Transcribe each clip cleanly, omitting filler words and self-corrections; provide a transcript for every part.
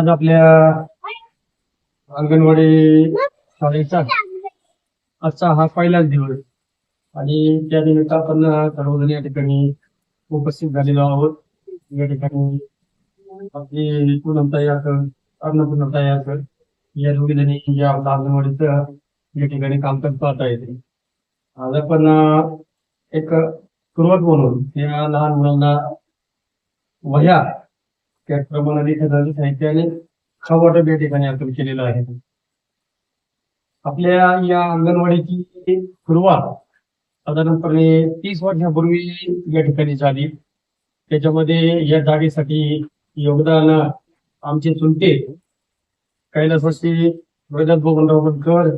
आज आपल्या अंगणवाडी शाळेचा आजचा हा पहिलाच दिवस आणि त्या निमित्त आपण सर्वजण या ठिकाणी उपस्थित झालेलो आहोत. या ठिकाणी आपली पूनमताई असं अन्नपूर्णाताई असं या दोघी जणी या आपल्या अंगणवाडीचं या ठिकाणी कामकाज पाहता येते. आज आपण एक सुरुवात म्हणून या लहान मुलांना वह्या त्याचप्रमाणे लिखाणाचं साहित्य आणि खाऊ वाटप या ठिकाणी आपण केलेलं आहे. आपल्या या अंगणवाडीची सुरुवात साधारणपणे 30 वर्षापूर्वी या ठिकाणी झाली. त्याच्यामध्ये या जागेसाठी योगदान आमचे चुलते कैलासवासी वैद्यनाथ बबनराव बनकर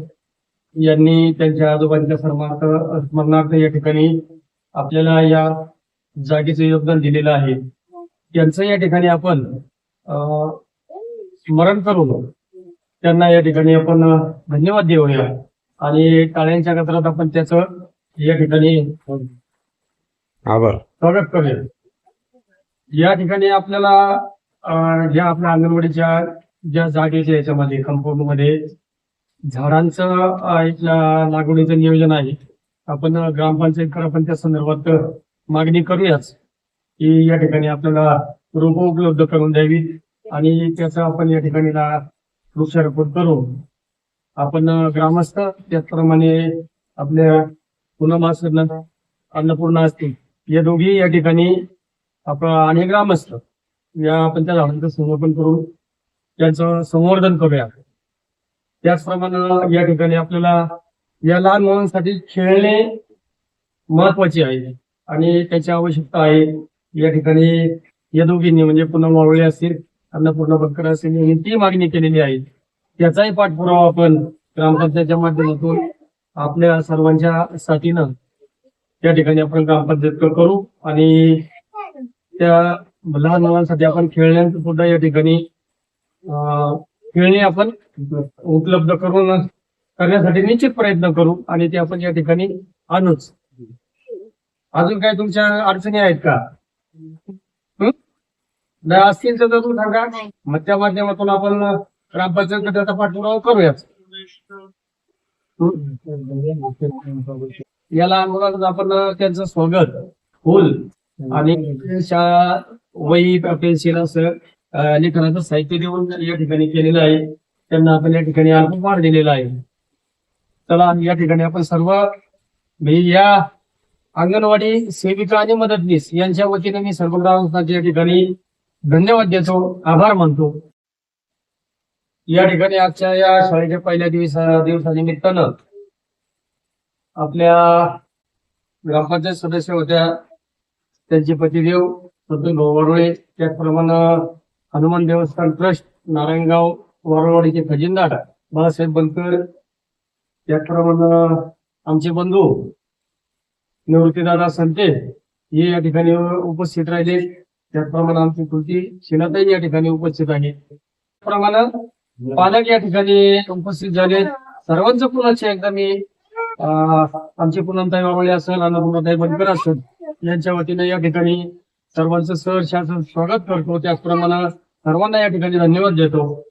यांनी त्यांच्या आजोबांच्या स्मरणार्थ या ठिकाणी आपल्याला या जागेचं योगदान दिलेलं आहे. त्यांचं या ठिकाणी आपण स्मरण करून त्यांना या ठिकाणी आपण धन्यवाद देऊया आणि टाळ्यांच्या गजरात आपण त्याचं या ठिकाणी आभार स्वागत करूया. या ठिकाणी आपल्याला ज्या आपल्या अंगणवाडीच्या ज्या जागेच्या याच्यामध्ये कंपाऊंड मध्ये झाडांचं एक लागवडीचं नियोजन आहे. आपण ग्रामपंचायतकडे आपण त्या संदर्भात मागणी करूयाच की या ठिकाणी आपल्याला रोपं उपलब्ध करून द्यावी आणि त्याचं आपण या ठिकाणी वृक्षारोपण करून आपण ग्रामस्थ त्याचप्रमाणे आपल्या पूनम असतील अन्नपूर्णा असतील या दोघी या ठिकाणी आपण आणि ग्रामस्थ या आपण त्या झाडांचं संवर्धन करून त्यांचं संवर्धन करूया. त्याचप्रमाणे या ठिकाणी आपल्याला या लहान मुलांसाठी खेळणे महत्वाचे आहे आणि त्याची आवश्यकता आहे. या ठिकाणी या दोघींनी म्हणजे पूनम मावळे असतील अन्नपूर्णा बनकर असतील यांनी ती मागणी केलेली आहे. त्याचाही पाठपुरावा आपण ग्रामपंचायतच्या माध्यमातून आपल्या सर्वांच्या साथीनं त्या ठिकाणी आपण ग्रामपंचायत करू आणि त्या लहान मुलांसाठी आपण खेळण्यांचं सुद्धा या ठिकाणी खेळणी आपण उपलब्ध करून करण्यासाठी निश्चित प्रयत्न करू आणि ते आपण या ठिकाणी आणूच. अजून काही तुमच्या अडचणी आहेत का? नाही असतील तर तुम्ही सांगा, मग त्या माध्यमातून आपण ग्रामपंचायत त्याचा पाठपुरावा करूयाच. या लहान मुलांना आपण त्यांचं स्वागत फुल आणि वही पेन्सिल असं लेखनाचं साहित्य देऊन या ठिकाणी केलेलं आहे. त्यांना आपण या ठिकाणी अल्पहार दिलेला आहे. चला या ठिकाणी आपण सर्व या अंगणवाडी सेविका आणि मदतनीस यांच्या वतीने मी सर्व ग्रामस्थांच्या या ठिकाणी धन्यवाद देतो, आभार मानतो. या ठिकाणी आजच्या या शाळेच्या पहिल्या दिवसानिमित्तानं आपल्या ग्रामपंचायत सदस्य होत्या त्यांचे पतिदेव सतून वरवळे, त्याचप्रमाणे हनुमान देवस्थान ट्रस्ट नारायणगाव वारवाडीचे खजिनदार बाळासाहेब बनकर, त्याचप्रमाणे आमचे बंधू निवृत्तीदादा संते हे या ठिकाणी उपस्थित राहिले. त्याचप्रमाणे आमची कृती शिलाताई या ठिकाणी उपस्थित आहे. त्याचप्रमाणे पालक या ठिकाणी उपस्थित झाले. सर्वांचं पुन्हा एकदा मी आमचे पूनमताई वावळे असेल अन्नपूर्णाताई बनकर असेल यांच्या वतीने या ठिकाणी सर्वांचं सहर्ष स्वागत करतो. त्याचप्रमाणे सर्वांना या ठिकाणी धन्यवाद देतो.